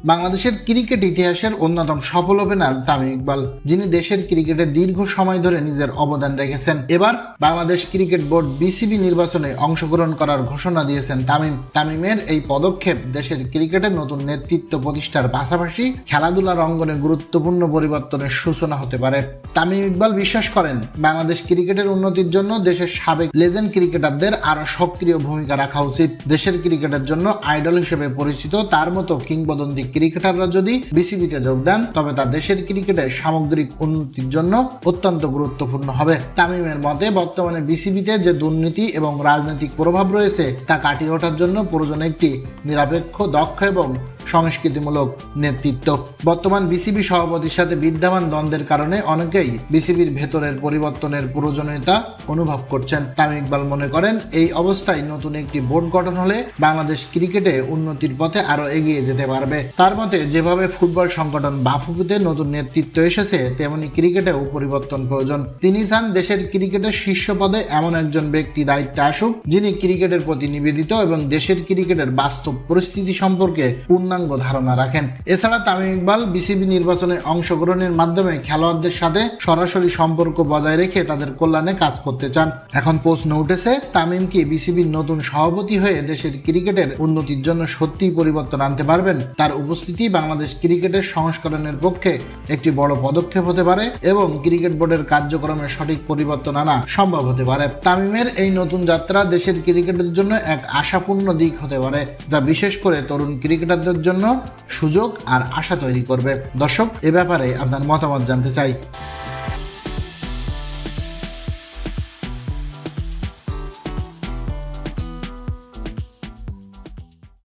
বাংলাদেশের ক্রিকেট ইতিহাসের অন্যতম সফল ওপেনার তামিম ইকবাল, যিনি দেশের ক্রিকেটে দীর্ঘ সময় ধরে নিজের অবদান রেখেছেন। এবার বাংলাদেশ ক্রিকেট বোর্ড বিসিবি নির্বাচনে অংশগ্রহণ করার ঘোষণা দিয়েছেন তামিমের এই পদক্ষেপ দেশের ক্রিকেটের নতুন নেতৃত্ব প্রতিষ্ঠার পাশাপাশি খেলাধুলার অঙ্গনে গুরুত্বপূর্ণ পরিবর্তনের সূচনা হতে পারে। তামিম ইকবাল বিশ্বাস করেন, বাংলাদেশ ক্রিকেটের উন্নতির জন্য দেশের সাবেক লেজেন্ড ক্রিকেটারদের আরো সক্রিয় ভূমিকা রাখা উচিত। দেশের ক্রিকেটের জন্য আইডল হিসেবে পরিচিত তার মতো কিংবদন্তি ক্রিকেটাররা যদি বিসিবিতে যোগ দেন, তবে তা দেশের ক্রিকেটের সামগ্রিক উন্নতির জন্য অত্যন্ত গুরুত্বপূর্ণ হবে। তামিমের মতে বর্তমানে বিসিবিতে যে দুর্নীতি এবং রাজনৈতিক প্রভাব রয়েছে তা কাটিয়ে ওঠার জন্য প্রয়োজন একটি নিরপেক্ষ, দক্ষ এবং সংস্কৃতিমূলক নেতৃত্ব। বর্তমান বিসিবি সভাপতির সাথে বিদ্যমান দ্বন্দ্বের কারণে অনেকেই বিসিবির ভেতরের পরিবর্তনের প্রয়োজনীয়তা অনুভব করছেন। তামিম ইকবাল মনে করেন, এই অবস্থায় নতুন একটি বোর্ড গঠন হলে বাংলাদেশ ক্রিকেটে উন্নতির পথে আরো এগিয়ে যেতে পারবে। তার মতে যেভাবে ফুটবল সংগঠন বাফুফেতে নতুন নেতৃত্ব এসেছে, তেমনি ক্রিকেটেও পরিবর্তন প্রয়োজন। তিনি চান দেশের ক্রিকেটের শীর্ষ পদে এমন একজন ব্যক্তি দায়িত্বে আসুক, যিনি ক্রিকেটের প্রতি নিবেদিত এবং দেশের ক্রিকেটের বাস্তব পরিস্থিতি সম্পর্কে পূর্ণাঙ্গ ধারণা রাখেন। এছাড়া তামিম ইকবাল বিসিবি নির্বাচনে অংশগ্রহণের মাধ্যমে খেলোয়াড়দের সাথে সরাসরি সম্পর্ক বজায় রেখে তাদের কল্যাণে কাজ করতে চান। এখন প্রশ্ন উঠেছে, তামিম কি বিসিবির নতুন সভাপতি হয়ে দেশের ক্রিকেটের উন্নতির জন্য সত্যিই পরিবর্তন আনতে পারবেন? তার উপস্থিতি বাংলাদেশ ক্রিকেটের সংস্করণের পক্ষে একটি বড় পদক্ষেপ হতে পারে এবং ক্রিকেট বোর্ডের কার্যক্রমে সঠিক পরিবর্তন আনা সম্ভব হতে পারে। তামিমের এই নতুন যাত্রা দেশের ক্রিকেটের জন্য এক আশাপূর্ণ দিক হতে পারে, যা বিশেষ করে তরুণ ক্রিকেটারদের জন্য সুযোগ আর আশা তৈরি করবে। দর্শক, এ ব্যাপারে আপনার মতামত জানতে চাই।